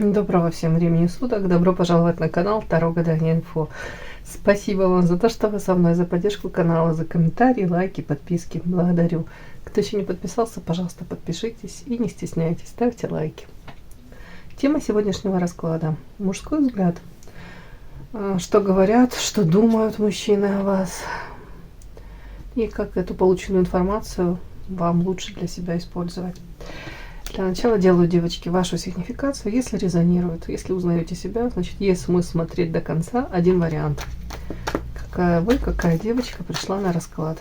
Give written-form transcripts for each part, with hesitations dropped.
Доброго всем времени суток, добро пожаловать на канал Таро Гадание Инфо. Спасибо вам за то, что вы со мной, за поддержку канала, за комментарии, лайки, подписки. Благодарю. Кто еще не подписался, пожалуйста, подпишитесь и не стесняйтесь, ставьте лайки. Тема сегодняшнего расклада: мужской взгляд. Что говорят, что думают мужчины о вас, и как эту полученную информацию вам лучше для себя использовать. Для начала делаю, девочки, вашу сигнификацию. Если резонирует, если узнаете себя, значит, есть смысл смотреть до конца. Один вариант. Какая вы, какая девочка пришла на расклад.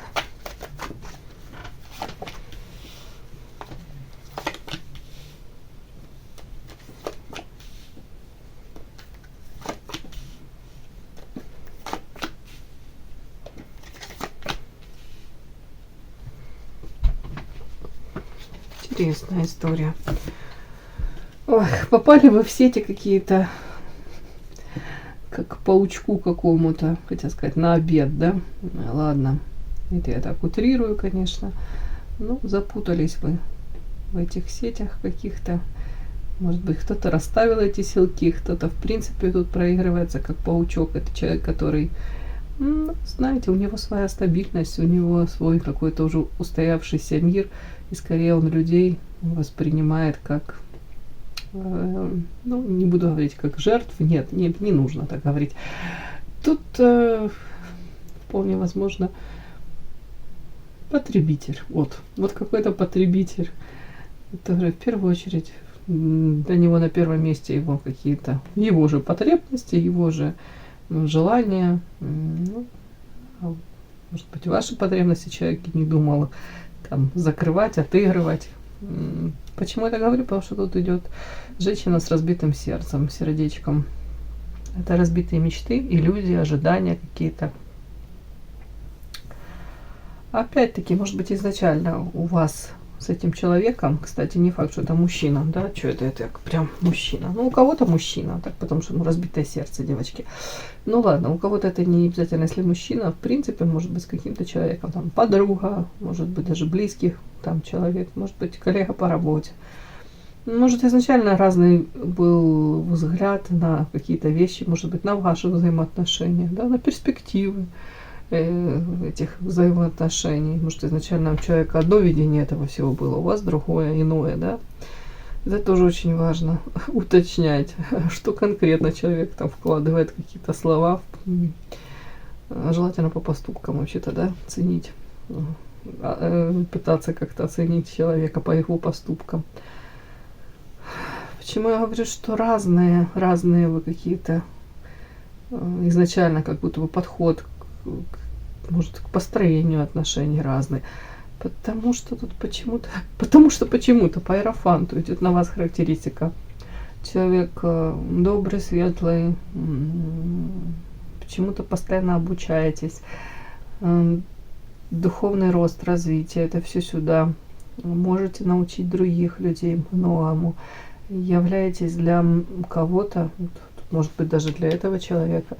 Интересная история. Ой, попали вы в сети какие-то, как к паучку какому-то, хотел сказать, на обед, да? Ладно, это я так утрирую, конечно. Ну, запутались вы в этих сетях каких-то. Может быть, кто-то расставил эти силки, кто-то, в принципе, тут проигрывается как паучок. Это человек, который, знаете, у него своя стабильность, у него свой какой-то уже устоявшийся мир. И скорее он людей воспринимает как, ну, не буду говорить как жертв, нет, не нужно так говорить. Тут вполне возможно потребитель, вот какой-то потребитель, который в первую очередь для него на первом месте его какие-то, его же потребности, его же желания, ну, может быть, ваши потребности человек не думал там закрывать, отыгрывать. Почему я это говорю? Потому что тут идет женщина с разбитым сердцем, сердечком. Это разбитые мечты, иллюзии, ожидания какие-то. Опять-таки, может быть, изначально у вас с этим человеком, кстати, не факт, что это мужчина, да, что это прям мужчина. Ну, у кого-то мужчина, так, потому что, разбитое сердце, девочки. Ну, ладно, у кого-то это не обязательно, если мужчина, в принципе, может быть, с каким-то человеком, там, подруга, может быть, даже близких, там, человек, может быть, коллега по работе. Может, изначально разный был взгляд на какие-то вещи, может быть, на ваши взаимоотношения, да, на перспективы этих взаимоотношений. Может, изначально у человека одно видение этого всего было, у вас другое, иное, да. Это тоже очень важно уточнять, что конкретно человек там вкладывает, какие-то слова, желательно по поступкам вообще-то, да, ценить, пытаться как-то оценить человека по его поступкам. Почему я говорю, что разные вы какие-то изначально, как будто бы подход может, к построению отношений разный. Потому что тут почему-то по иерофанту идет на вас характеристика. Человек добрый, светлый, почему-то постоянно обучаетесь. Духовный рост, развитие, это все сюда. Можете научить других людей многому. Являетесь для кого-то, может быть, даже для этого человека,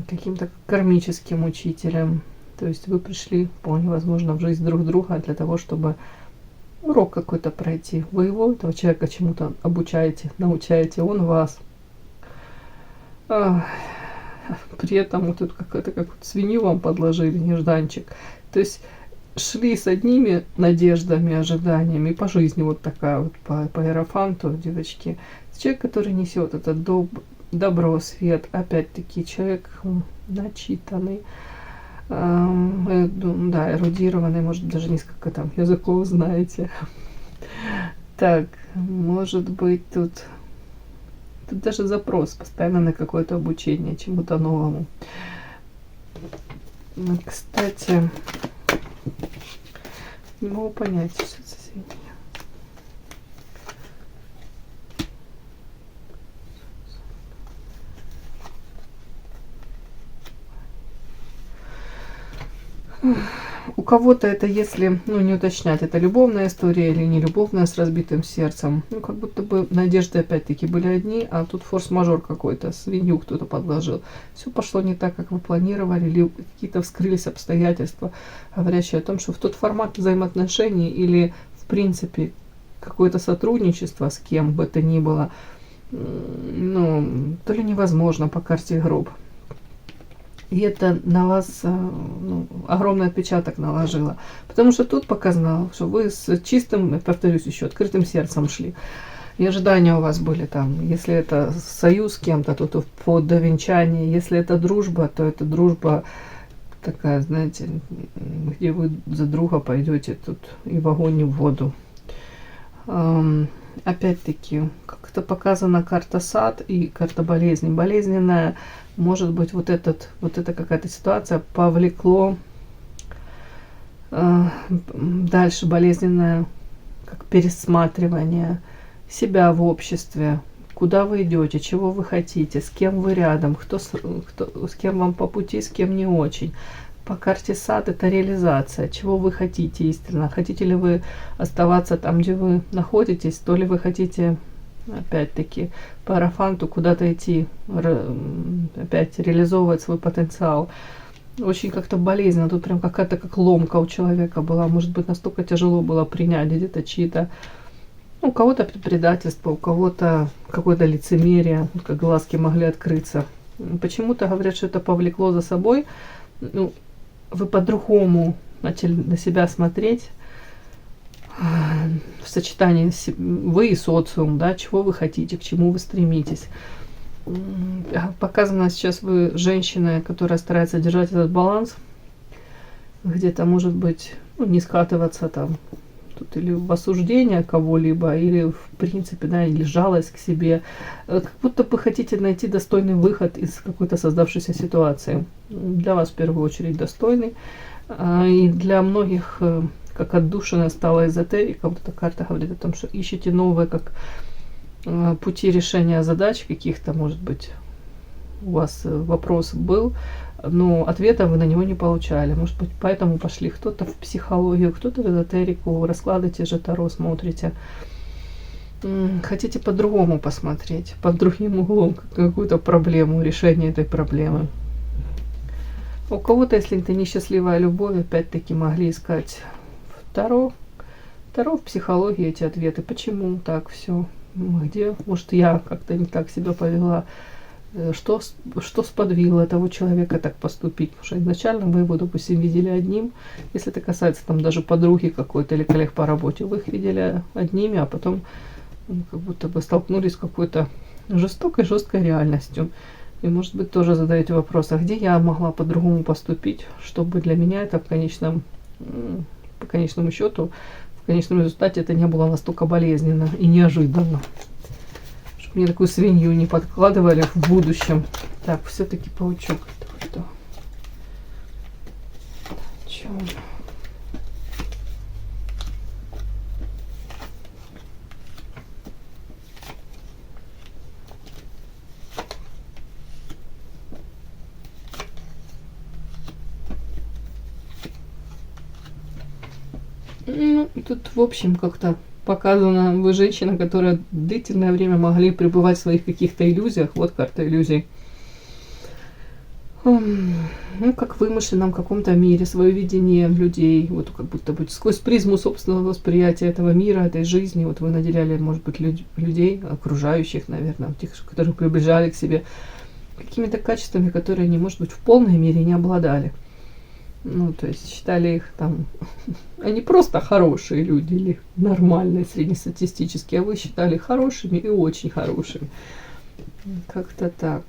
каким-то кармическим учителем. То есть вы пришли, вполне возможно, в жизнь друг друга для того, чтобы урок какой-то пройти. Вы его, этого человека, чему-то обучаете, научаете, он вас. При этом вот тут какая-то, как вот свинью вам подложили, нежданчик. То есть шли с одними надеждами, ожиданиями, и по жизни вот такая вот, по иерофанту, девочки. Человек, который несет это добро, свет, опять-таки человек начитанный, да, эрудированный, может, даже несколько там языков знаете. Так, может быть, тут даже запрос постоянно на какое-то обучение чему-то новому. Кстати, не могу понять, что это за свинья. У кого-то это, если, не уточнять, это любовная история или не любовная с разбитым сердцем. Как будто бы надежды опять-таки были одни, а тут форс-мажор какой-то, свинью кто-то подложил. Все пошло не так, как вы планировали, или какие-то вскрылись обстоятельства, говорящие о том, что в тот формат взаимоотношений или, в принципе, какое-то сотрудничество с кем бы то ни было, ну, то ли невозможно по карте гроб. И это на вас ну, огромный отпечаток наложило. Потому что тут показано, что вы с чистым, повторюсь еще, открытым сердцем шли. И ожидания у вас были там. Если это союз с кем-то, то вплоть до венчания. Если это дружба, то это дружба такая, знаете, где вы за друга пойдете тут и в огонь, и в воду. Опять-таки, как это показана карта сад и карта болезни. Болезненная, может быть, вот эта какая-то ситуация повлекло дальше болезненное, как пересматривание себя в обществе, куда вы идете, чего вы хотите, с кем вы рядом, с кем вам по пути, с кем не очень. По карте сад это реализация, чего вы хотите истинно. Хотите ли вы оставаться там, где вы находитесь, то ли вы хотите, опять-таки, по арафанту куда-то идти, опять реализовывать свой потенциал. Очень как-то болезненно, тут прям какая-то как ломка у человека была. Может быть, настолько тяжело было принять где-то чьи-то, у кого-то предательство, у кого-то какое-то лицемерие, как глазки могли открыться. Почему-то говорят, что это повлекло за собой. Ну, вы по-другому начали на себя смотреть в сочетании вы и социум, да, чего вы хотите, к чему вы стремитесь. Показано сейчас вы женщина, которая старается держать этот баланс, где-то, может быть, ну, не скатываться там тут или в осуждение кого-либо, или в принципе, да, или жалость к себе. Как будто бы хотите найти достойный выход из какой-то создавшейся ситуации. Для вас в первую очередь достойный. И для многих как отдушина стала эзотерика. Вот эта карта говорит о том, что ищете новые как пути решения задач каких-то, может быть, у вас вопрос был, но ответа вы на него не получали. Может быть, поэтому пошли кто-то в психологию, кто-то в эзотерику, расклады те же Таро смотрите. Хотите по-другому посмотреть, под другим углом какую-то проблему, решение этой проблемы. У кого-то, если это несчастливая любовь, опять-таки могли искать в Таро. Таро в психологии эти ответы. Почему так все? Где? Может, я как-то не так себя повела? Что сподвигло того человека так поступить? Потому что изначально вы его, допустим, видели одним. Если это касается там даже подруги какой-то или коллег по работе, вы их видели одними, а потом как будто бы столкнулись с какой-то жесткой реальностью. И, может быть, тоже задаете вопрос, а где я могла по-другому поступить, чтобы для меня это по конечному счету, в конечном результате это не было настолько болезненно и неожиданно. Чтобы мне такую свинью не подкладывали в будущем. Так, все-таки паучок. Это что? Чё? Ну, тут, в общем, как-то показано, вы женщина, которая длительное время могли пребывать в своих каких-то иллюзиях. Вот карта иллюзий. Ну, как в вымышленном каком-то мире, свое видение людей, вот как будто бы сквозь призму собственного восприятия этого мира, этой жизни, вот вы наделяли, может быть, людей, окружающих, наверное, тех, которые приближали к себе, какими-то качествами, которые они, может быть, в полной мере не обладали. Ну, то есть считали их там, они просто хорошие люди или нормальные, среднестатистические, а вы считали хорошими и очень хорошими. Как-то так.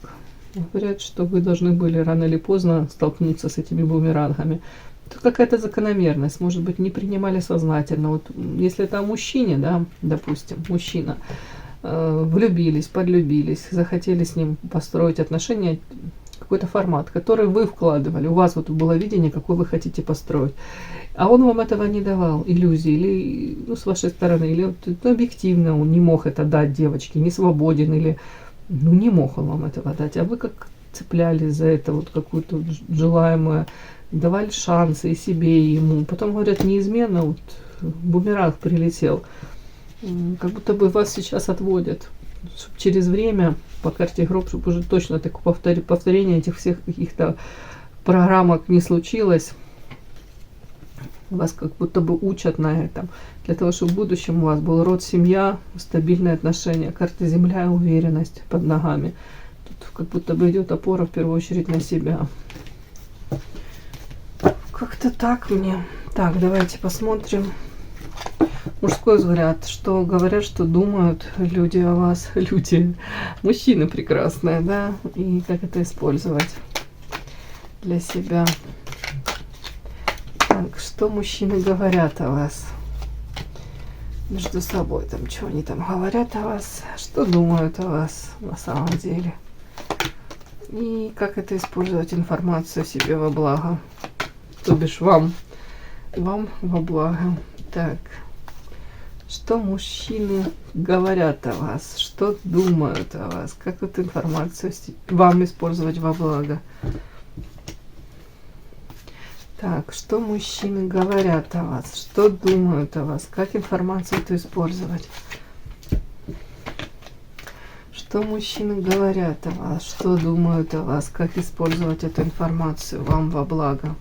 Говорят, что вы должны были рано или поздно столкнуться с этими бумерангами. Тут какая-то закономерность, может быть, не принимали сознательно. Вот если это о мужчине, да, допустим, мужчина, влюбились, подлюбились, захотели с ним построить отношения, какой-то формат, который вы вкладывали. У вас вот было видение, какой вы хотите построить. А он вам этого не давал, иллюзии, или ну, с вашей стороны, или вот, ну, объективно он не мог это дать девочке, не свободен, или ну, не мог он вам этого дать. А вы как цеплялись за это, вот какую-то желаемую, давали шансы и себе, и ему. Потом, говорят, неизменно вот бумеранг прилетел. Как будто бы вас сейчас отводят. Чтобы через время по карте гроб, чтобы уже точно такое повторение этих всех каких-то программок не случилось. Вас как будто бы учат на этом. Для того, чтобы в будущем у вас был род, семья, стабильные отношения. Карта Земля и уверенность под ногами. Тут как будто бы идет опора в первую очередь на себя. Как-то так мне. Так, давайте посмотрим. Мужской взгляд. Что говорят, что думают люди о вас. Люди. Мужчины прекрасные, да? И как это использовать для себя. Так, что мужчины говорят о вас? Между собой там, что они там говорят о вас? Что думают о вас на самом деле? И как это использовать информацию себе во благо? То бишь вам во благо. Так, что мужчины говорят о вас? Что думают о вас? Как эту информацию вам использовать во благо? Так, что мужчины говорят о вас? Что думают о вас? Как информацию эту использовать? Что мужчины говорят о вас? Что думают о вас? Как использовать эту информацию вам во благо?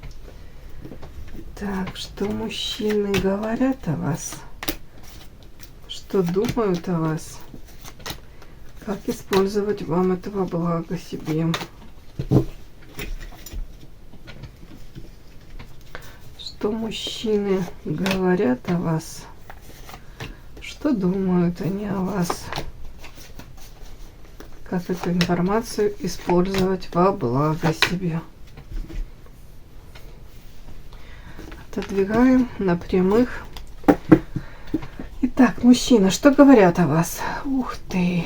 Так, что мужчины говорят о вас? Что думают о вас? Как использовать вам это во благо себе? Что мужчины говорят о вас? Что думают они о вас? Как эту информацию использовать во благо себе? Отодвигаем на прямых. Итак, мужчина, что говорят о вас? Ух ты!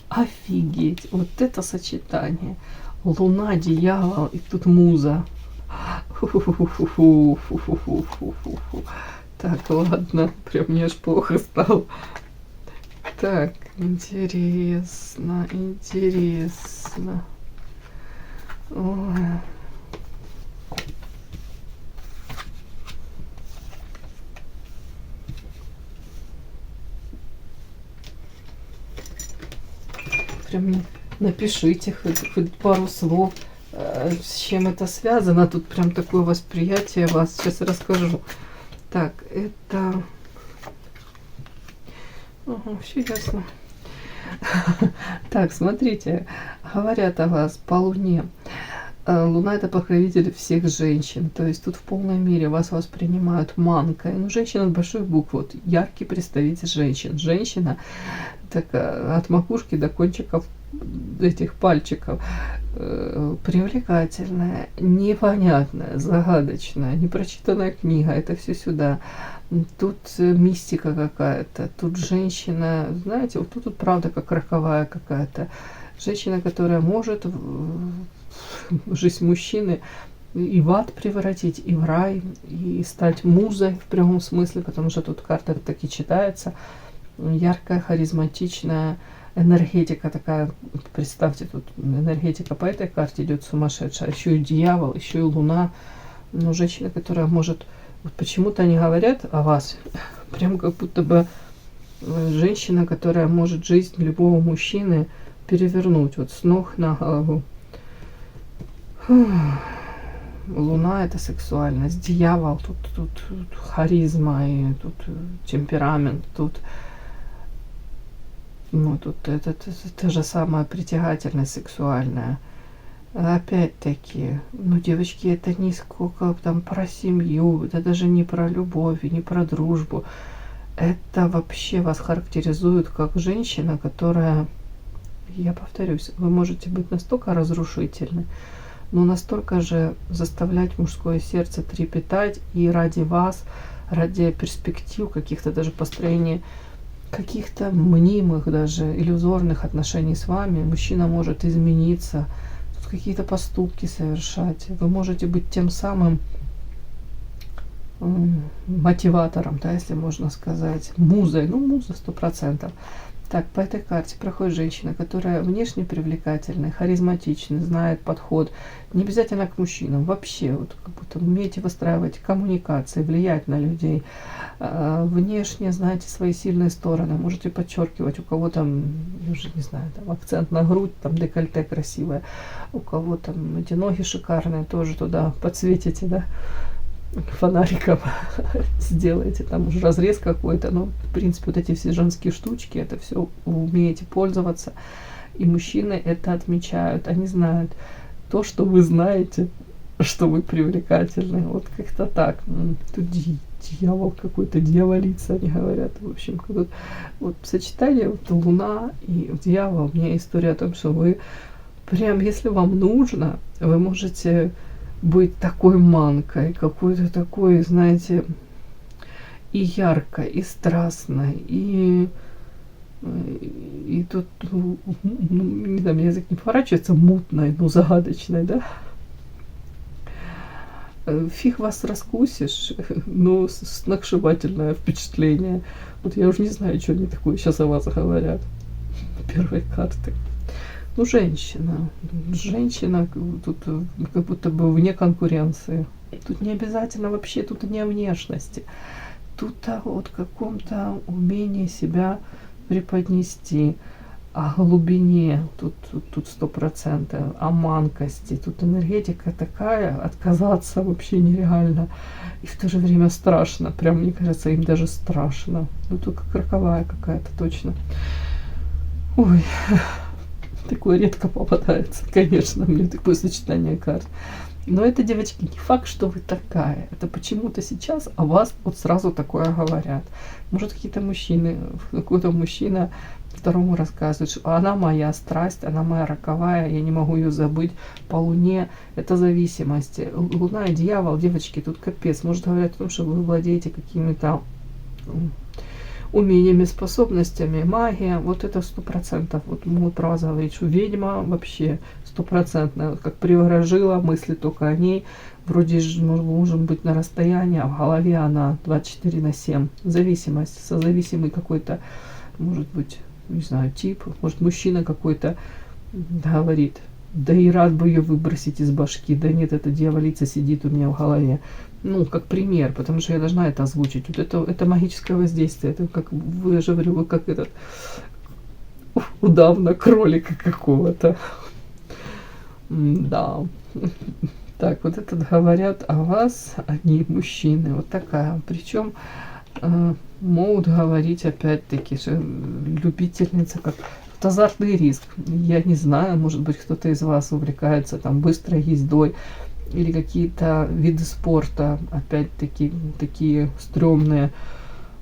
Офигеть! Вот это сочетание. Луна, дьявол и тут муза. Так, ладно, прям мне аж плохо стало. Так, интересно, интересно. Ой. Прям мне напишите хоть пару слов, с чем это связано. Тут прям такое восприятие вас. Сейчас расскажу. Так, это... Ага, все ясно. Так, смотрите. Говорят о вас по Луне. Луна — это покровитель всех женщин. То есть тут в полной мере вас воспринимают манкой. Ну, женщина с большой буквы. Вот, яркий представитель женщин. Женщина так, от макушки до кончиков этих пальчиков. Привлекательная, непонятная, загадочная, непрочитанная книга. Это все сюда. Тут мистика какая-то. Тут женщина, знаете, вот тут правда как роковая какая-то. Женщина, которая может жизнь мужчины и в ад превратить, и в рай, и стать музой в прямом смысле, потому что тут карта таки читается. Яркая, харизматичная энергетика такая. Представьте, тут энергетика по этой карте идет сумасшедшая. Еще и дьявол, еще и луна. Но женщина, которая может... Вот почему-то они говорят о вас, прям как будто бы женщина, которая может жизнь любого мужчины перевернуть вот с ног на голову. Луна — это сексуальность, дьявол, тут харизма, и тут темперамент, тут, ну, тут это же самая притягательность сексуальная. Опять-таки, ну, девочки, это не сколько там про семью, это даже не про любовь, и не про дружбу. Это вообще вас характеризует как женщина, которая, я повторюсь, вы можете быть настолько разрушительны, но настолько же заставлять мужское сердце трепетать, и ради вас, ради перспектив каких-то, даже построения каких-то мнимых, даже иллюзорных отношений с вами, мужчина может измениться, какие-то поступки совершать. Вы можете быть тем самым мотиватором, да, если можно сказать, музой. Ну, муза 100%. Так, по этой карте проходит женщина, которая внешне привлекательная, харизматичная, знает подход. Не обязательно к мужчинам, вообще, вот как будто умеете выстраивать коммуникации, влиять на людей. Внешне знаете свои сильные стороны, можете подчеркивать, у кого там, я уже не знаю, там акцент на грудь, там декольте красивое, у кого там эти ноги шикарные, тоже туда подсветите, да. фонариком сделаете, там уже разрез какой-то, но в принципе вот эти все женские штучки, это все умеете пользоваться, и мужчины это отмечают, они знают то, что вы знаете, что вы привлекательны, вот как-то так. Тут дьявол какой-то, дьяволица, они говорят, в общем, тут вот сочетание вот луна и дьявол, у меня история о том, что вы прям, если вам нужно, вы можете быть такой манкой, какой-то такой, знаете, и яркой, и страстной, и тут, ну, не знаю, меня язык не поворачивается, мутной, ну, загадочной, да? Фиг вас раскусишь, но сногсшибательное впечатление. Вот я уже не знаю, что они такое сейчас о вас говорят. Первой карты. Ну, женщина. Женщина тут как будто бы вне конкуренции. Тут не обязательно вообще, тут не о внешности. Тут о вот каком-то умении себя преподнести, о глубине, тут 100%, о манкости. Тут энергетика такая, отказаться вообще нереально. И в то же время страшно. Прям, мне кажется, им даже страшно. Ну, тут как роковая какая-то, точно. Ой, такое редко попадается, конечно, мне такое сочетание карт. Но это, девочки, не факт, что вы такая. Это почему-то сейчас о вас вот сразу такое говорят. Может, какие-то мужчины, какой-то мужчина второму рассказывает, что она моя страсть, она моя роковая, я не могу ее забыть по луне. Это зависимости. Луна и дьявол, девочки, тут капец. Может, говорят о том, что вы владеете какими-то умениями, способностями, магия, вот это 100%. Вот могут про вас говорить, что ведьма вообще 100%, как приворожила, мысли только о ней, вроде же можем быть на расстоянии, а в голове она 24/7. Зависимость, созависимый какой-то, может быть, не знаю, тип, может, мужчина какой-то говорит, да и рад бы ее выбросить из башки, да нет, эта дьяволица сидит у меня в голове. Ну, как пример, потому что я должна это озвучить. Вот это магическое воздействие. Это как, я же говорю, вы как этот удав на кролика какого-то. Да. Так, вот это говорят о вас, они мужчины. Вот такая. Причем могут говорить опять-таки, что любительница, как азартный риск. Я не знаю, может быть, кто-то из вас увлекается там быстрой ездой, или какие-то виды спорта, опять-таки, такие стрёмные,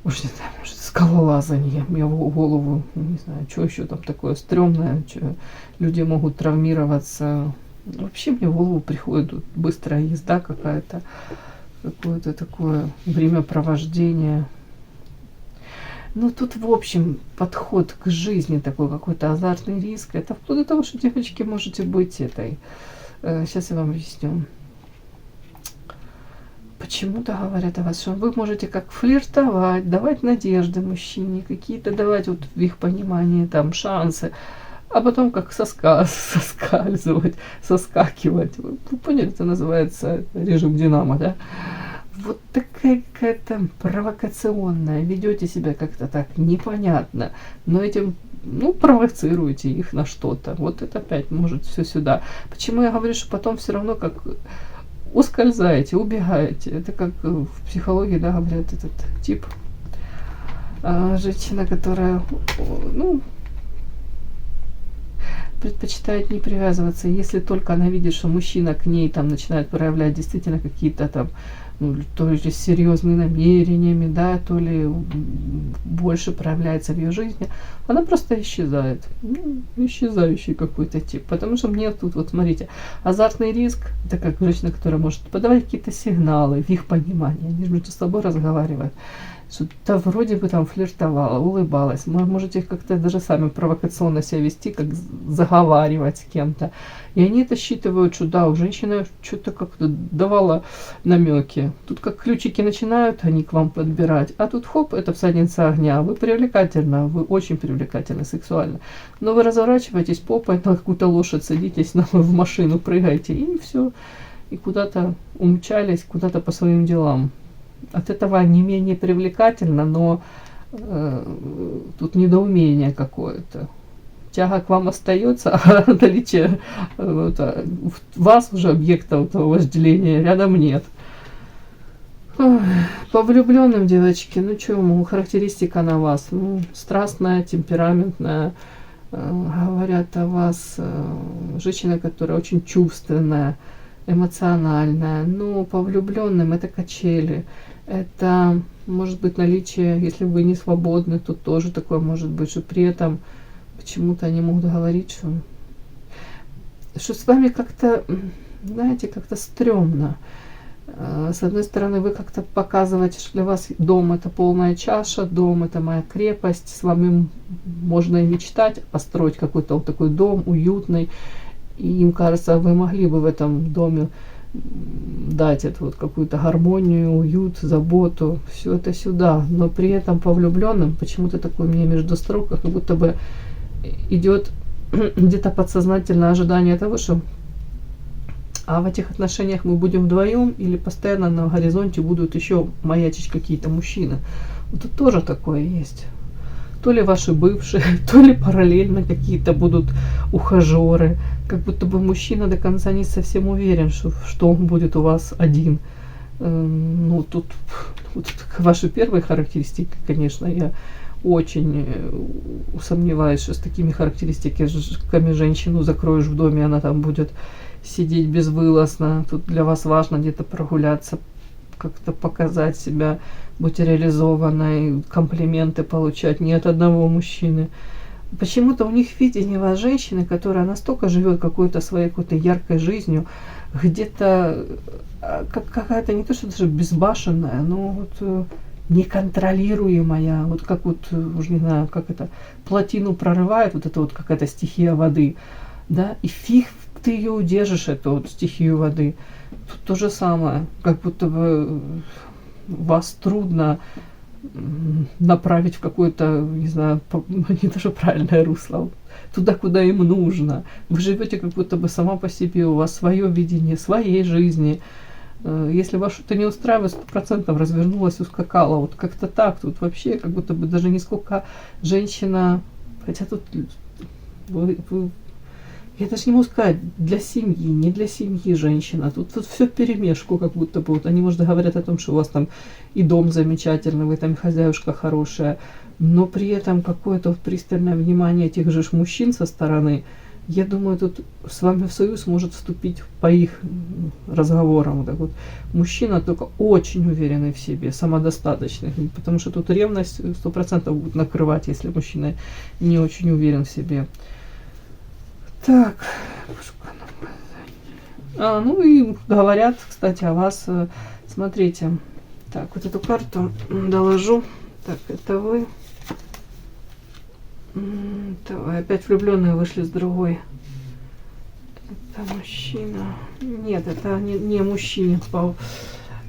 уж не знаю, может, скалолазание, мне в голову, не знаю, что еще там такое стрёмное, что люди могут травмироваться. Вообще мне в голову приходит вот быстрая езда какая-то, какое-то такое времяпровождение. Ну, тут, в общем, подход к жизни такой, какой-то азартный риск. Это вплоть до того, что, девочки, можете быть этой. Сейчас я вам объясню. Почему-то говорят о вас, что вы можете как флиртовать, давать надежды мужчине, какие-то давать вот в их понимании там шансы, а потом как соскальзывать, соскакивать. Вы поняли, это называется режим Динамо, да? Вот такая какая-то провокационная, ведете себя как-то так непонятно, но этим, ну, провоцируете их на что-то. Вот это опять может все сюда. Почему я говорю, что потом все равно как ускользаете, убегаете. Это как в психологии, да, говорят, этот тип. Женщина, которая, ну, предпочитает не привязываться, если только она видит, что мужчина к ней там начинает проявлять действительно какие-то там, ну, то ли с серьезными намерениями, да, то ли больше проявляется в ее жизни, она просто исчезает. Ну, исчезающий какой-то тип. Потому что мне тут, вот смотрите, азартный риск, это как женщина, которая может подавать какие-то сигналы в их понимании, они же между собой разговаривают, что-то вроде бы там флиртовала, улыбалась. Вы можете как-то даже сами провокационно себя вести, как заговаривать с кем-то. И они это считывают, что да, у женщины что-то как-то давала намеки. Тут как ключики начинают они к вам подбирать, а тут хоп, это всадница огня. Вы привлекательна, вы очень привлекательны сексуально. Но вы разворачиваетесь попой на какую-то лошадь, садитесь в машину, прыгаете, и все. И куда-то умчались, куда-то по своим делам. От этого не менее привлекательно, но тут недоумение какое-то. Тяга к вам остается, а наличие вас уже объекта этого вожделения рядом нет. Ой, по влюбленным, девочки, ну что, характеристика на вас, ну, страстная, темпераментная, говорят о вас, женщина, которая очень чувственная, эмоциональная. Ну, по влюбленным это качели, это может быть наличие, если вы не свободны, то тоже такое может быть, что при этом почему-то они могут говорить, что с вами как-то, знаете, как-то стрёмно. С одной стороны, вы как-то показываете, что для вас дом это полная чаша, дом это моя крепость, с вами можно и мечтать построить какой-то вот такой дом уютный, и им кажется, вы могли бы в этом доме дать эту вот какую-то гармонию, уют, заботу, все это сюда, но при этом по влюбленным почему-то такое мне между строк, как будто бы идет где-то подсознательное ожидание того, что в этих отношениях мы будем вдвоем или постоянно на горизонте будут еще маячить какие-то мужчины. Вот тут тоже такое есть. То ли ваши бывшие, то ли параллельно какие-то будут ухажеры. Как будто бы мужчина до конца не совсем уверен, что он будет у вас один. Ну, тут ваши первые характеристики, конечно, я очень сомневаюсь, что с такими характеристиками женщину закроешь в доме, она там будет сидеть безвылазно. Тут для вас важно где-то прогуляться, как-то показать себя, быть реализованной, комплименты получать не от одного мужчины. Почему-то у них видение вас женщины, которая настолько живет какой-то своей какой-то яркой жизнью, где-то какая-то не то что даже безбашенная, но вот неконтролируемая, вот как вот, уже не знаю, как это, плотину прорывает, вот это вот какая-то стихия воды, да, и фиг ты ее удержишь, эту вот стихию воды. Тут то же самое, как будто бы вас трудно направить в какое-то, не знаю, не даже правильное русло, туда, куда им нужно. Вы живете как будто бы сама по себе, у вас свое видение своей жизни. Если вас что-то не устраивает, 100% развернулась и ускакала. Вот как-то так. Тут вообще как будто бы даже не сколько женщина, хотя тут я даже не могу сказать, для семьи, не для семьи женщина. Тут все вперемешку, как будто бы. Вот они, может, говорят о том, что у вас там и дом замечательный, вы там хозяюшка хорошая, но при этом какое-то вот пристальное внимание этих же мужчин со стороны. Я думаю, тут с вами в союз может вступить по их разговорам. Так вот, мужчина только очень уверенный в себе, самодостаточный, потому что тут ревность 100% будет накрывать, если мужчина не очень уверен в себе. Так, ну и говорят, кстати, о вас. Смотрите, так, вот эту карту доложу. Так, это вы. Давай, опять влюбленные вышли с другой. Это мужчина. Нет, это не мужчина.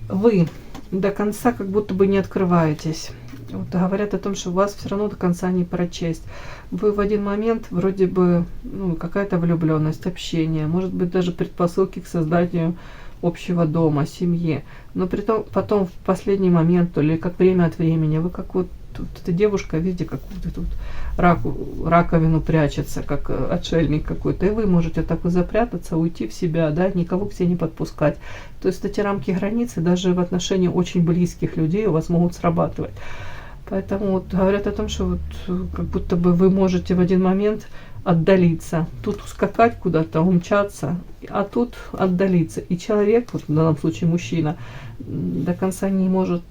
Вы до конца как будто бы не открываетесь. Вот говорят о том, что вас все равно до конца не прочесть. Вы в один момент вроде бы какая-то влюбленность, общение, может быть даже предпосылки к созданию общего дома, семьи. Но потом в последний момент, то ли как время от времени, вы как вот эта девушка, видите, как вот тут раковину прячется, как отшельник какой-то, и вы можете так вот запрятаться, уйти в себя, да, никого к себе не подпускать. То есть эти рамки границы даже в отношении очень близких людей у вас могут срабатывать. Поэтому вот говорят о том, что вот как будто бы вы можете в один момент отдалиться, тут ускакать куда-то, умчаться, а тут отдалиться. И человек, вот в данном случае мужчина, до конца не может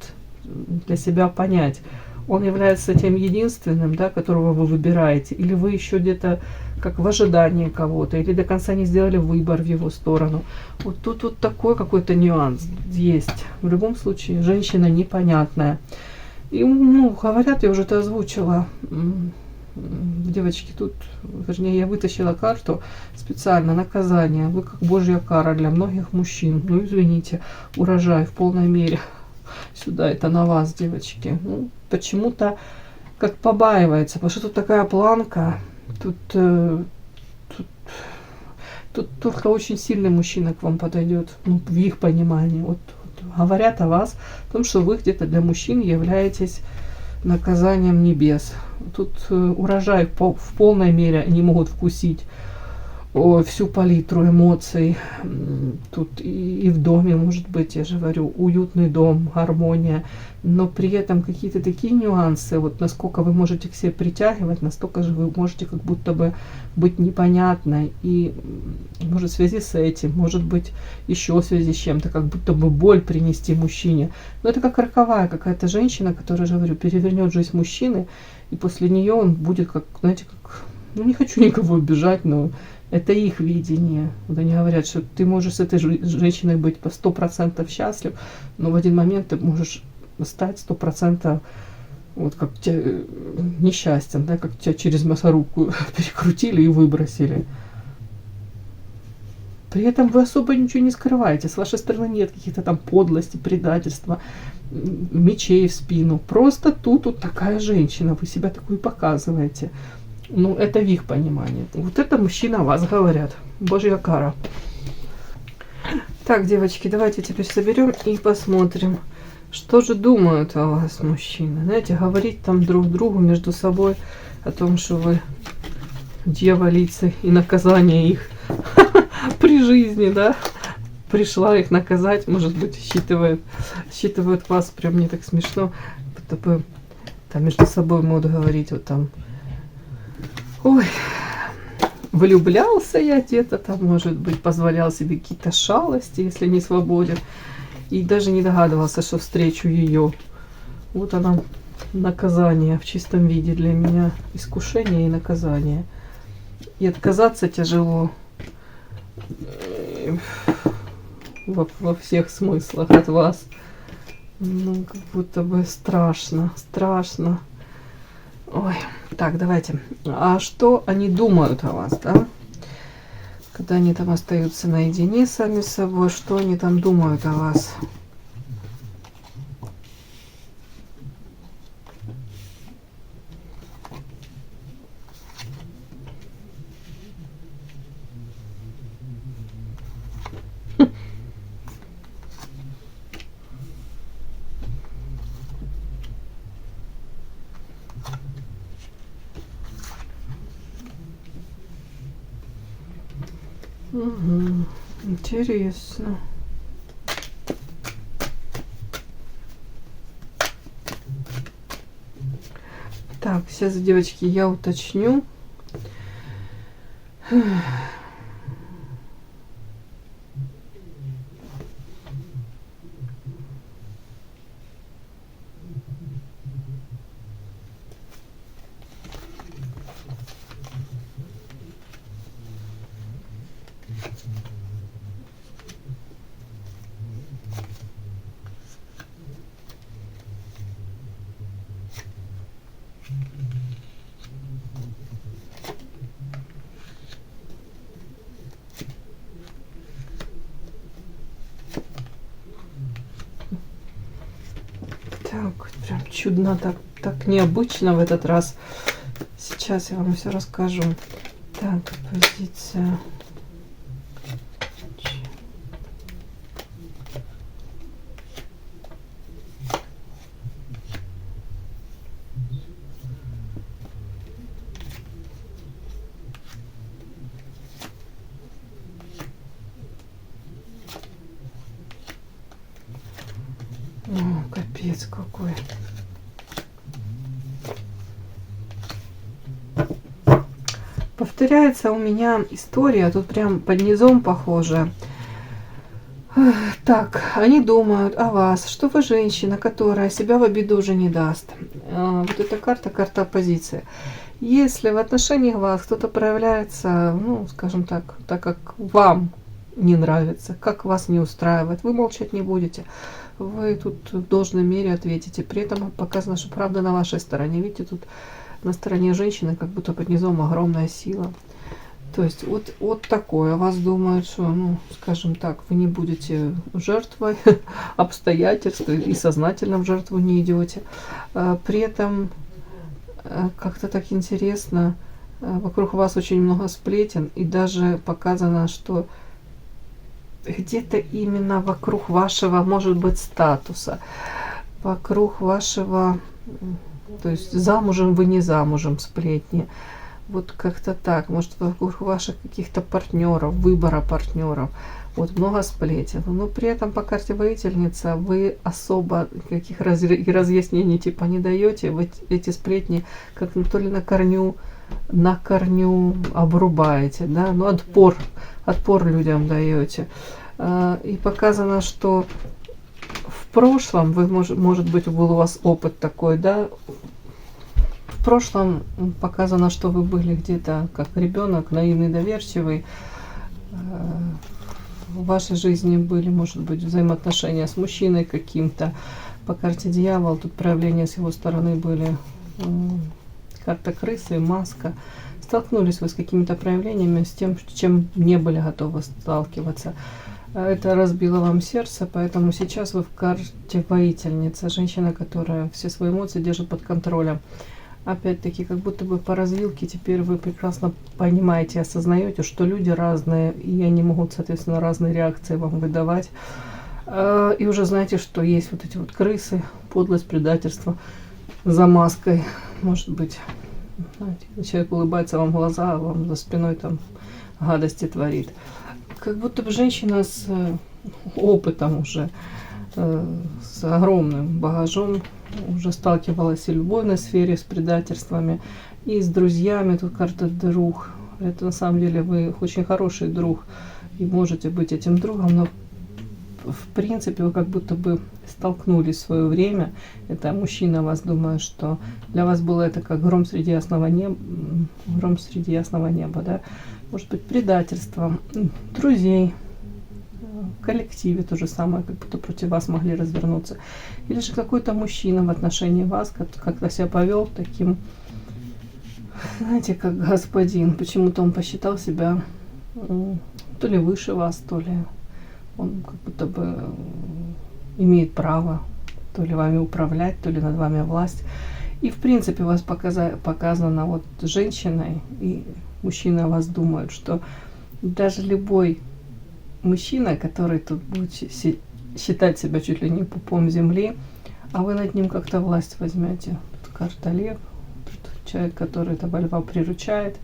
для себя понять, он является тем единственным, да, которого вы выбираете, или вы еще где-то как в ожидании кого-то, или до конца не сделали выбор в его сторону. Вот тут вот такой какой-то нюанс есть. В любом случае, женщина непонятная. И, говорят, я уже это озвучила, девочки, тут, вернее, я вытащила карту специально, наказание. Вы как божья кара для многих мужчин. Ну, извините, урожай в полной мере. Сюда, это на вас, девочки. Почему-то как побаивается, потому что тут такая планка. Тут только очень сильный мужчина к вам подойдет, в их понимании. Вот говорят о вас, о том, что вы где-то для мужчин являетесь наказанием небес. Тут урожай в полной мере они могут вкусить. всю палитру эмоций. Тут и в доме, может быть, я же говорю, уютный дом, гармония, но при этом какие-то такие нюансы, вот насколько вы можете к себе притягивать, настолько же вы можете как будто бы быть непонятной. И может в связи с этим, может быть еще в связи с чем-то, как будто бы боль принести мужчине. Но это как роковая какая-то женщина, которая, же говорю, перевернет жизнь мужчины, и после нее он будет как, знаете, как, ну не хочу никого обижать, но это их видение. Вот они говорят, что ты можешь с этой женщиной быть по 100% счастлив, но в один момент ты можешь стать 100% вот как тебя, несчастьем, да, как тебя через мясорубку перекрутили и выбросили. При этом вы особо ничего не скрываете. С вашей стороны нет каких-то там подлости, предательства, мечей в спину. Просто тут вот такая женщина. Вы себя такую показываете. Ну, это в их понимании. Вот это мужчина о вас говорят. Божья кара. Так, девочки, давайте теперь соберем и посмотрим, что же думают о вас мужчины. Знаете, говорить там друг другу между собой о том, что вы дьяволицы и наказание их при жизни, да, пришла их наказать, может быть, считывают вас, прям мне так смешно, будто бы там между собой могут говорить вот там: ой, влюблялся я где-то там, может быть, позволял себе какие-то шалости, если не свободен, и даже не догадывался, что встречу ее. Вот она, наказание в чистом виде для меня, искушение и наказание. И отказаться тяжело во всех смыслах от вас. Ну, как будто бы страшно, страшно. Ой, так, давайте. А что они думают о вас, да? Когда они там остаются наедине сами с собой, что они там думают о вас? Угу. Интересно. Так, сейчас, девочки, я уточню. Так, прям чудно, так необычно в этот раз. Сейчас я вам все расскажу. Так, позиция. О, капец какой. Повторяется у меня история, тут прям под низом похоже. Так, они думают о вас, что вы женщина, которая себя в обиду уже не даст. Вот эта карта оппозиции. Если в отношениях вас кто-то проявляется, ну, скажем так как вам не нравится, как вас не устраивает, вы молчать не будете. Вы тут в должной мере ответите. При этом показано, что правда на вашей стороне. Видите, тут на стороне женщины как будто под низом огромная сила. То есть вот такое. Вас думают, что, ну, скажем так, вы не будете жертвой обстоятельств и сознательно в жертву не идете. При этом как-то так интересно, вокруг вас очень много сплетен, и даже показано, что где-то именно вокруг вашего, может быть, статуса, вокруг вашего, то есть замужем вы, не замужем, сплетни, Вот как-то так. Может, вокруг ваших каких-то партнеров, выбора партнеров. Вот много сплетен. Но при этом по карте воительница вы особо каких разъяснений типа не даете. Вы эти сплетни как то ли на корню обрубаете, да, ну отпор людям даете. И показано, что в прошлом, вы, может быть, был у вас опыт такой, да, в прошлом показано, что вы были где-то как ребенок, наивный, доверчивый. В вашей жизни были, может быть, взаимоотношения с мужчиной каким-то. По карте дьявол, тут проявления с его стороны были. Карта крысы, маска. Столкнулись вы с какими-то проявлениями, с тем, с чем не были готовы сталкиваться. Это разбило вам сердце, поэтому сейчас вы в карте воительница. Женщина, которая все свои эмоции держит под контролем. Опять-таки, как будто бы по развилке теперь вы прекрасно понимаете, осознаете, что люди разные, и они могут, соответственно, разные реакции вам выдавать. И уже знаете, что есть вот эти вот крысы, подлость, предательство за маской. Может быть, знаете, человек улыбается вам в глаза, а вам за спиной там гадости творит. Как будто бы женщина с опытом уже, с огромным багажом, уже сталкивалась и в любовной сфере с предательствами, и с друзьями. Тут карта друг. Это на самом деле вы очень хороший друг, и можете быть этим другом, но в принципе вы как будто бы столкнулись в свое время. Это мужчина вас думает, что для вас было это как гром среди ясного неба, да. Может быть, предательство друзей, в коллективе то же самое, как будто против вас могли развернуться. Или же какой-то мужчина в отношении вас как-то себя повел таким, знаете, как господин. Почему-то он посчитал себя то ли выше вас, то ли он как будто бы имеет право то ли вами управлять, то ли над вами власть. И в принципе вас показано вот женщиной, и мужчина о вас думает, что даже любой мужчина, который тут будет считать себя чуть ли не пупом земли, а вы над ним как-то власть возьмете. Тут карта лев, тут человек, который этого льва приручает.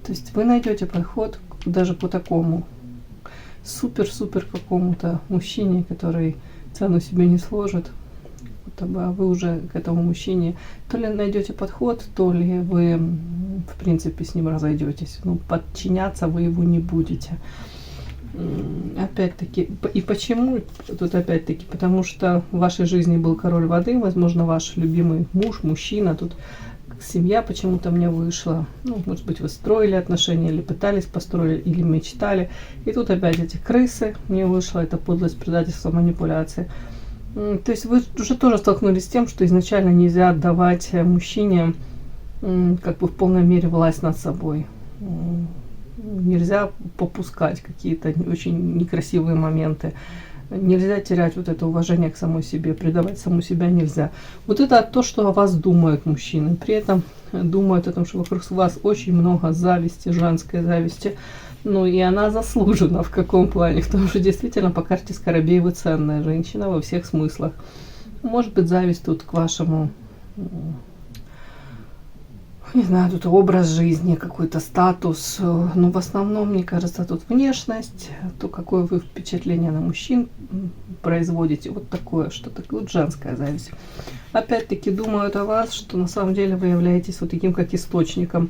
То есть вы найдете подход даже по такому супер-супер какому-то мужчине, который цену себе не сложит. А вы уже к этому мужчине то ли найдете подход, то ли вы в принципе с ним разойдетесь. Ну, подчиняться вы его не будете. Опять-таки, и почему? Тут опять-таки, потому что в вашей жизни был король воды, возможно, ваш любимый муж, мужчина, тут семья почему-то мне вышла. Ну, может быть, вы строили отношения, или пытались построить, или мечтали. И тут опять эти крысы мне вышло, это подлость, предательство, манипуляции. То есть вы уже тоже столкнулись с тем, что изначально нельзя отдавать мужчине как бы в полной мере власть над собой. Нельзя попускать какие-то очень некрасивые моменты. Нельзя терять вот это уважение к самой себе, предавать саму себя нельзя. Вот это то, что о вас думают мужчины. При этом думают о том, что вокруг вас очень много зависти, женской зависти. Ну и она заслужена в каком плане? В том, что действительно по карте Скоробей вы ценная женщина во всех смыслах. Может быть, зависть тут к вашему, не знаю, тут образ жизни, какой-то статус. Но в основном, мне кажется, тут внешность, то, какое вы впечатление на мужчин производите. Вот такое, что-то, вот женская зависть. Опять-таки думают о вас, что на самом деле вы являетесь вот таким как источником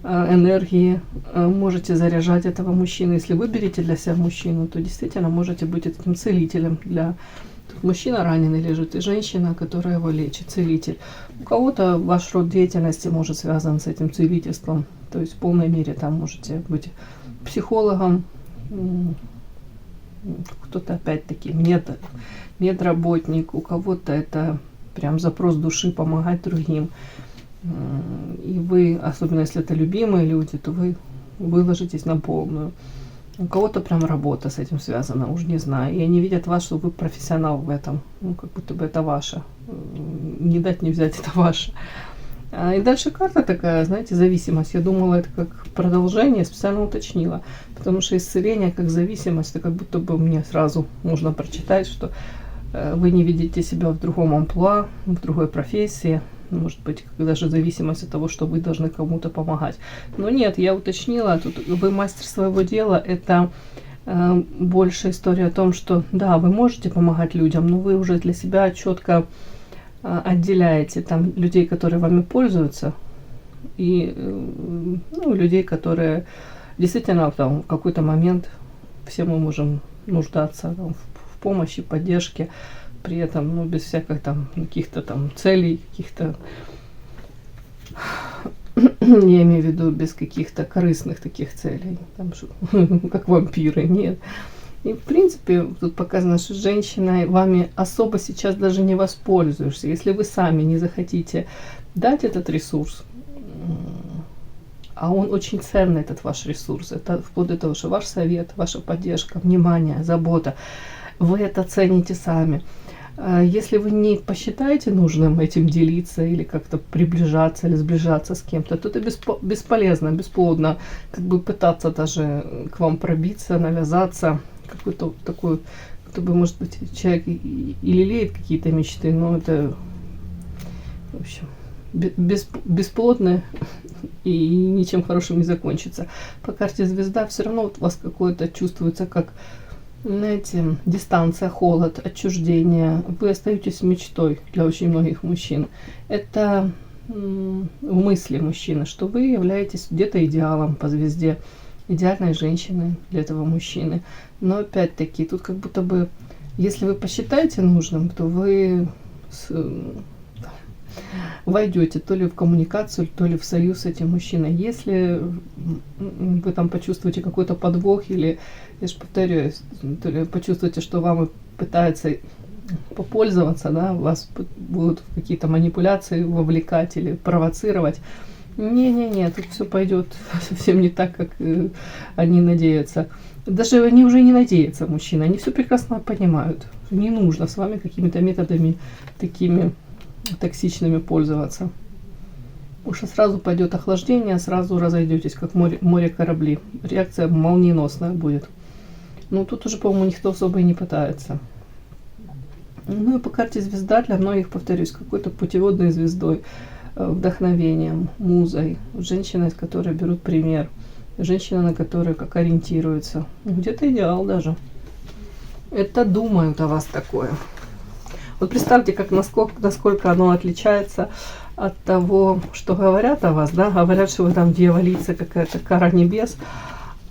энергии, можете заряжать этого мужчину. Если выберете для себя мужчину, то действительно можете быть таким целителем для... Тут мужчина раненый лежит, и женщина, которая его лечит, целитель. У кого-то ваш род деятельности может связан с этим целительством, то есть в полной мере там можете быть психологом, кто-то опять-таки медработник, у кого-то это прям запрос души помогать другим. И вы, особенно если это любимые люди, то вы выложитесь на полную. У кого-то прям работа с этим связана, уж не знаю. И они видят вас, что вы профессионал в этом. Ну, как будто бы это ваше. Не дать, не взять, это ваше. И дальше карта такая, знаете, зависимость. Я думала, это как продолжение, специально уточнила. Потому что исцеление как зависимость, это как будто бы мне сразу можно прочитать, что вы не видите себя в другом амплуа, в другой профессии. может быть, даже зависимость от того, что вы должны кому-то помогать. Но нет, я уточнила, тут вы мастер своего дела, это больше история о том, что да, вы можете помогать людям, но вы уже для себя четко отделяете там людей, которые вами пользуются, и ну, людей, которые действительно там, в какой-то момент все мы можем нуждаться там, в помощи, поддержке, при этом, ну, без всяких там каких-то там целей, каких-то, я имею в виду, без каких-то корыстных таких целей, там, как вампиры, нет. И, в принципе, тут показано, что женщина вами особо сейчас даже не воспользуешься. Если вы сами не захотите дать этот ресурс, а он очень ценный, этот ваш ресурс, это вплоть до того, что ваш совет, ваша поддержка, внимание, забота, вы это цените сами. Если вы не посчитаете нужным этим делиться или как-то приближаться или сближаться с кем-то, то это бесполезно, бесплодно, как бы пытаться даже к вам пробиться, навязаться, какой-то такой, чтобы, может быть, человек и лелеет какие-то мечты, но это, в общем, бесплодно и ничем хорошим не закончится. По карте звезда все равно вот у вас какое-то чувствуется, как, знаете, дистанция, холод, отчуждение. Вы остаетесь мечтой для очень многих мужчин. Это в мысли мужчины, что вы являетесь где-то идеалом по звезде, идеальной женщиной для этого мужчины. Но опять-таки, тут как будто бы, если вы посчитаете нужным, то вы войдете то ли в коммуникацию, то ли в союз с этим мужчиной. Если вы там почувствуете какой-то подвох, или, я же повторяюсь, то ли почувствуете, что вам пытаются попользоваться, да, вас будут в какие-то манипуляции вовлекать или провоцировать, не-не-не, тут все пойдет совсем не так, как они надеются. Даже они уже не надеются, мужчины, они все прекрасно понимают. Не нужно с вами какими-то методами такими токсичными пользоваться. Уж сразу пойдет охлаждение, сразу разойдетесь, как море корабли. Реакция молниеносная будет. Но тут уже, по-моему, никто особо и не пытается. Ну и по карте звезда для многих, повторюсь, какой-то путеводной звездой, вдохновением, музой, женщиной, с которой берут пример, женщина, на которую как ориентируются. Где-то идеал даже. Это думают о вас такое. Вот представьте, как насколько оно отличается от того, что говорят о вас, да, говорят, что вы там дьяволица, какая-то кара небес,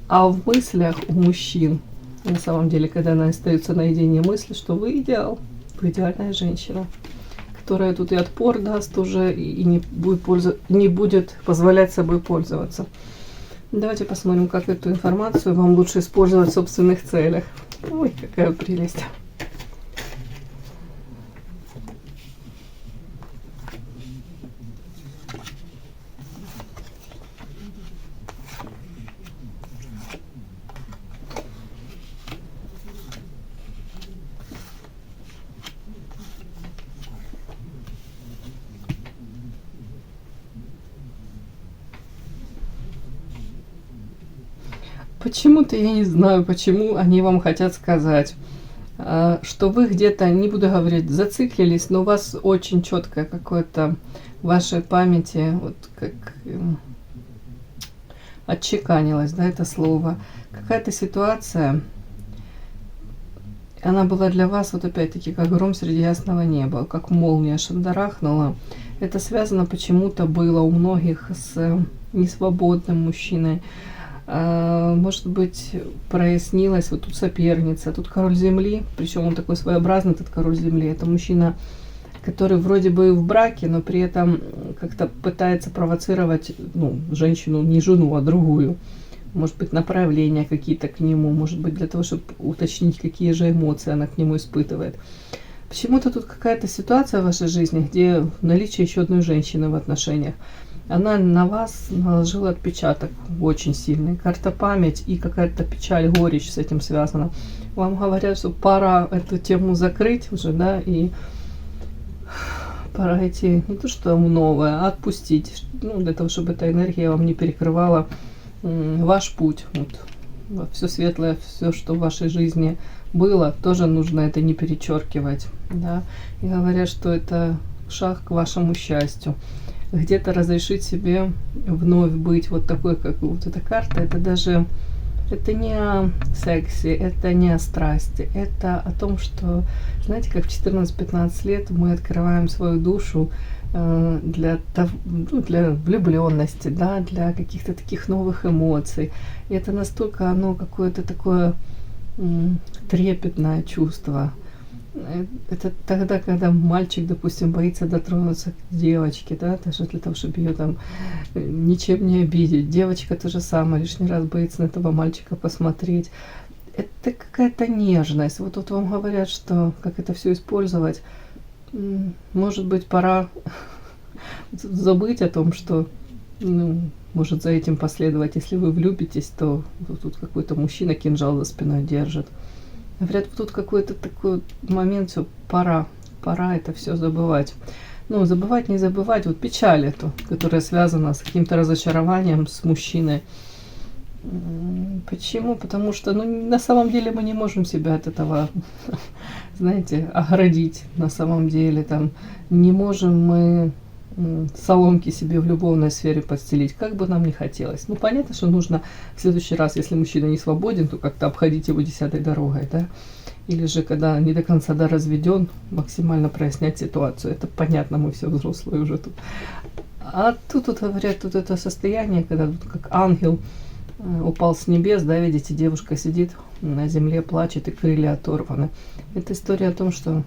а в мыслях у мужчин, на самом деле, когда они остаются наедине, мысли, что вы идеал, вы идеальная женщина, которая тут и отпор даст уже, и не будет позволять собой пользоваться. Давайте посмотрим, как эту информацию вам лучше использовать в собственных целях. Ой, какая прелесть. Почему-то я не знаю, почему они вам хотят сказать, что вы где-то, не буду говорить, зациклились, но у вас очень четкое какое-то в вашей памяти, вот как отчеканилось, да, это слово. Какая-то ситуация, она была для вас, вот опять-таки, как гром среди ясного неба, как молния шандарахнула. Это связано почему-то было у многих с несвободным мужчиной. Может быть, прояснилось, вот тут соперница, тут король земли, причем он такой своеобразный, этот король земли, это мужчина, который вроде бы в браке, но при этом как-то пытается провоцировать, ну, женщину, не жену, а другую, может быть, направления какие-то к нему, может быть, для того, чтобы уточнить, какие же эмоции она к нему испытывает. Почему-то тут какая-то ситуация в вашей жизни, где наличие еще одной женщины в отношениях, она на вас наложила отпечаток очень сильный. Карта память и какая-то печаль, горечь с этим связана. Вам говорят, что пора эту тему закрыть уже, да, и пора идти не то что новое, а отпустить, ну, для того, чтобы эта энергия вам не перекрывала ваш путь. Вот. Все светлое, все, что в вашей жизни было, тоже нужно это не перечеркивать, да. И говорят, что это шаг к вашему счастью. Где-то разрешить себе вновь быть вот такой, как вот эта карта, это даже, это не о сексе, это не о страсти, это о том, что, знаете, как в 14-15 лет мы открываем свою душу для влюбленности, да, для каких-то таких новых эмоций. И это настолько оно какое-то такое трепетное чувство. Это тогда, когда мальчик, допустим, боится дотронуться к девочке, да, даже для того, чтобы ее там ничем не обидеть. Девочка то же самое, лишний раз боится на этого мальчика посмотреть. Это какая-то нежность. Вот тут вам говорят, что как это все использовать. Может быть, пора забыть о том, что может за этим последовать. Если вы влюбитесь, то вот тут какой-то мужчина кинжал за спиной держит. Говорят, вот тут какой-то такой момент, все, пора это все забывать. Ну, забывать, не забывать, вот печаль эту, которая связана с каким-то разочарованием с мужчиной. Почему? Потому что, на самом деле мы не можем себя от этого, знаете, оградить. На самом деле, там, не можем мы соломки себе в любовной сфере подстелить, как бы нам ни хотелось. Ну, понятно, что нужно в следующий раз, если мужчина не свободен, то как-то обходить его 10-й дорогой, да, или же, когда не до конца разведен, максимально прояснять ситуацию. Это понятно, мы все взрослые уже тут. А тут говорят, тут это состояние, когда тут как ангел упал с небес, да, видите, девушка сидит на земле, плачет, и крылья оторваны. Это история о том, что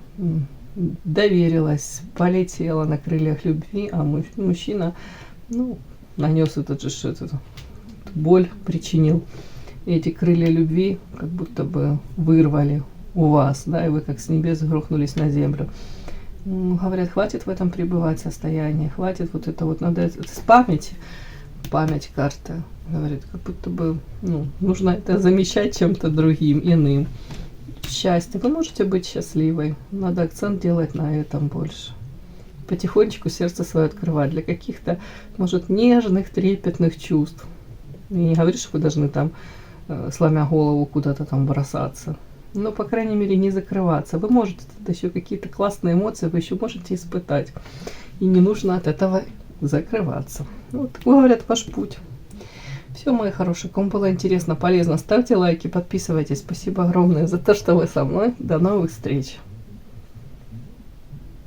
доверилась, полетела на крыльях любви, а мужчина, нанес этот же эту боль, причинил. И эти крылья любви как будто бы вырвали у вас, да, и вы как с небес грохнулись на землю. Говорят, хватит в этом пребывать состояние, хватит вот это вот, надо с память карта, говорит, как будто бы, нужно это замещать чем-то другим, иным. Счастье. Вы можете быть счастливой. Надо акцент делать на этом больше. Потихонечку сердце свое открывать для каких-то, может, нежных, трепетных чувств. И не говорю, что вы должны там, сломя голову, куда-то там бросаться. Но, по крайней мере, не закрываться. Вы можете, это еще какие-то классные эмоции вы еще можете испытать. И не нужно от этого закрываться. Вот, говорят, ваш путь. Все, мои хорошие, кому было интересно, полезно, ставьте лайки, подписывайтесь. Спасибо огромное за то, что вы со мной. До новых встреч.